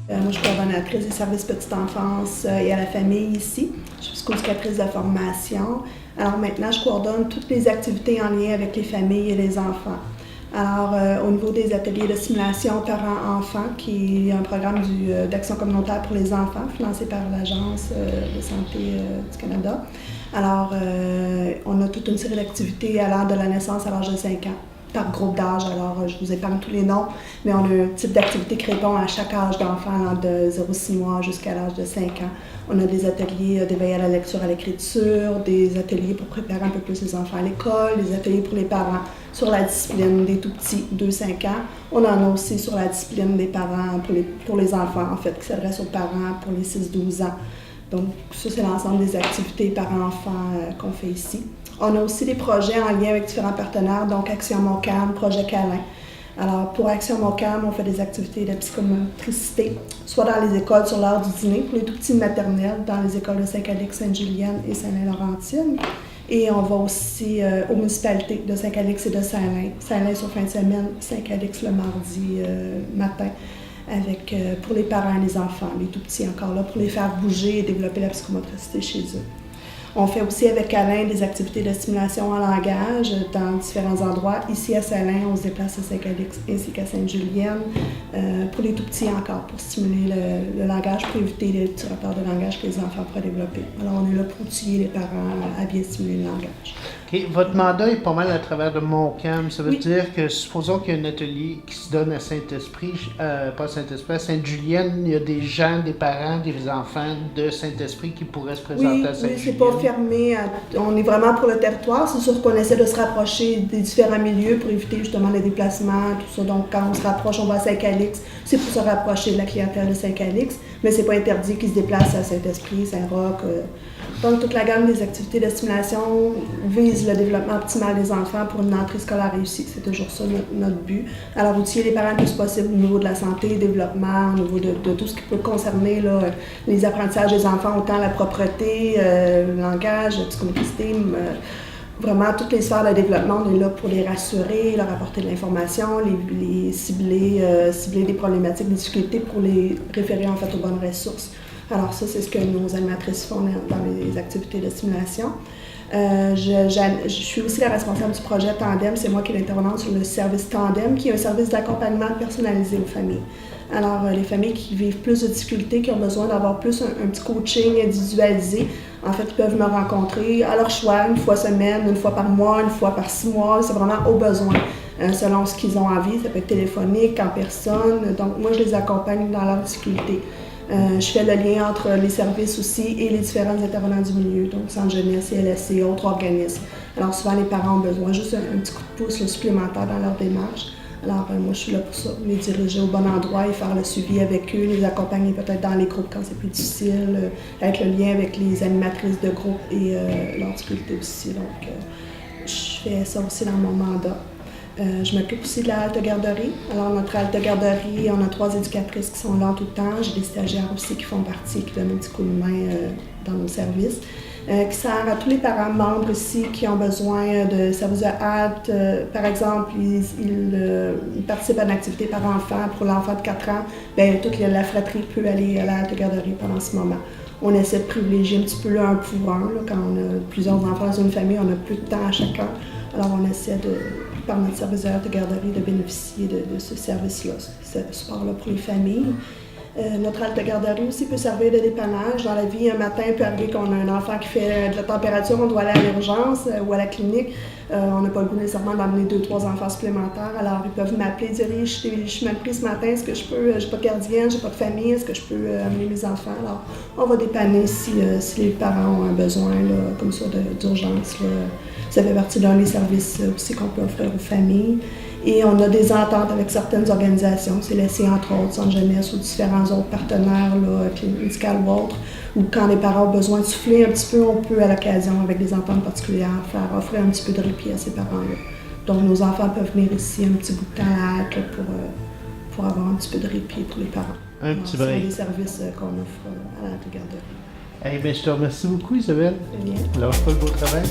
Moi, je suis coordonnatrice des services petite enfance et à la famille ici. Je suis psychoéducatrice de formation. Alors maintenant, je coordonne toutes les activités en lien avec les familles et les enfants. Alors, au niveau des ateliers de stimulation parents-enfants, qui est un programme d'action communautaire pour les enfants, financé par l'Agence de santé du Canada. Alors, on a toute une série d'activités allant de la naissance à l'âge de 5 ans, par groupe d'âge. Alors, je vous épargne tous les noms, mais on a un type d'activité qui répond à chaque âge d'enfant, de 0-6 mois jusqu'à l'âge de 5 ans. On a des ateliers d'éveil à la lecture, à l'écriture, des ateliers pour préparer un peu plus les enfants à l'école, des ateliers pour les parents sur la discipline des tout-petits, 2-5 ans. On en a aussi sur la discipline des parents pour les enfants, en fait, qui s'adressent aux parents pour les 6-12 ans. Donc, ça, c'est l'ensemble des activités parents-enfants qu'on fait ici. On a aussi des projets en lien avec différents partenaires, donc Action Montcalm, Projet Câlin. Alors, pour Action Montcalm, on fait des activités de psychomotricité, soit dans les écoles sur l'heure du dîner, pour les tout-petits maternels, dans les écoles de Saint-Calix, Sainte-Julienne et Saint-Laurentine. Et on va aussi aux municipalités de Saint-Calix et de Saint-Lin. Saint-Lin sur fin de semaine, Saint-Calix le mardi matin. Pour les parents et les enfants, les tout-petits encore là, pour les faire bouger et développer la psychomotricité chez eux. On fait aussi avec Alain des activités de stimulation en langage dans différents endroits. Ici à Saint-Lin, on se déplace à Saint-Calix ainsi qu'à Sainte-Julienne. Pour les tout-petits encore, pour stimuler le langage, pour éviter les petits retards de langage que les enfants pourraient développer. Alors on est là pour outiller les parents à bien stimuler le langage. Okay. Votre mandat est pas mal à travers de Montcalm. Ça veut dire que, supposons qu'il y a un atelier qui se donne à Saint-Esprit, pas Saint-Esprit, à Sainte-Julienne, il y a des gens, des parents, des enfants de Saint-Esprit qui pourraient se présenter à Sainte-Julienne. Oui, c'est pas fermé. On est vraiment pour le territoire. C'est sûr qu'on essaie de se rapprocher des différents milieux pour éviter justement les déplacements, tout ça. Donc, quand on se rapproche, on va à Saint-Calix. C'est pour se rapprocher de la clientèle de Saint-Calix, mais c'est pas interdit qu'ils se déplacent à Saint-Esprit, Saint-Roch. Donc, toute la gamme des activités de stimulation vise le développement optimal des enfants pour une entrée scolaire réussie. C'est toujours ça notre but. Alors, outiller les parents le plus possible au niveau de la santé, développement, au niveau de tout ce qui peut concerner là, les apprentissages des enfants, autant la propreté, le langage, la psychomotricité, vraiment toutes les sphères de développement. On est là pour les rassurer, leur apporter de l'information, les cibler des problématiques, des difficultés pour les référer en fait aux bonnes ressources. Alors ça, c'est ce que nos animatrices font dans les activités de stimulation. Je suis aussi la responsable du projet Tandem. C'est moi qui est l'intervenante sur le service Tandem, qui est un service d'accompagnement personnalisé aux familles. Alors, les familles qui vivent plus de difficultés, qui ont besoin d'avoir plus un petit coaching individualisé, en fait, ils peuvent me rencontrer à leur choix, une fois semaine, une fois par mois, une fois par 6 mois. C'est vraiment au besoin, selon ce qu'ils ont envie. Ça peut être téléphonique, en personne. Donc, moi, je les accompagne dans leurs difficultés. Je fais le lien entre les services aussi et les différents intervenants du milieu, donc Centre jeunesse, CLSC et autres organismes. Alors souvent, les parents ont besoin juste un petit coup de pouce supplémentaire dans leur démarche. Alors moi, je suis là pour ça, les diriger au bon endroit et faire le suivi avec eux, les accompagner peut-être dans les groupes quand c'est plus difficile, avec le lien avec les animatrices de groupe et leurs difficultés aussi. Donc, je fais ça aussi dans mon mandat. Je m'occupe aussi de la halte garderie. Alors, notre halte garderie, on a 3 éducatrices qui sont là tout le temps. J'ai des stagiaires aussi qui font partie, qui donnent un petit coup de main dans nos services. Qui sert à tous les parents membres ici qui ont besoin de services de halte. Par exemple, ils participent à une activité par enfant. Pour l'enfant de 4 ans, bien, toute la fratrie peut aller à la halte garderie pendant ce moment. On essaie de privilégier un petit peu un pour un. Là, quand on a plusieurs enfants dans une famille, on a plus de temps à chacun. Alors, on essaie par notre service de garderie, de bénéficier de ce service-là, ce support-là pour les familles. Notre halte garderie aussi peut servir de dépannage. Dans la vie, un matin, il peut arriver qu'on a un enfant qui fait de la température, on doit aller à l'urgence ou à la clinique. On n'a pas le goût nécessairement d'emmener 2-3 enfants supplémentaires. Alors, ils peuvent m'appeler et dire « Je suis mal prise ce matin, est-ce que je peux, j'ai pas de gardienne, j'ai pas de famille, est-ce que je peux amener mes enfants? » Alors, on va dépanner si les parents ont un besoin là, comme ça d'urgence. Ça fait partie d'un des services aussi qu'on peut offrir aux familles. Et on a des ententes avec certaines organisations, CLSC entre autres, Centre jeunesse ou différents autres partenaires, clinique médicale ou autres, où quand les parents ont besoin de souffler un petit peu, on peut à l'occasion, avec des ententes particulières, offrir un petit peu de répit à ces parents-là. Donc nos enfants peuvent venir ici un petit bout de temps à la hâte pour avoir un petit peu de répit pour les parents. Un petit break. C'est des services qu'on offre à la garderie. Je te remercie beaucoup, Isabelle. Bien. Lâche pas le beau travail.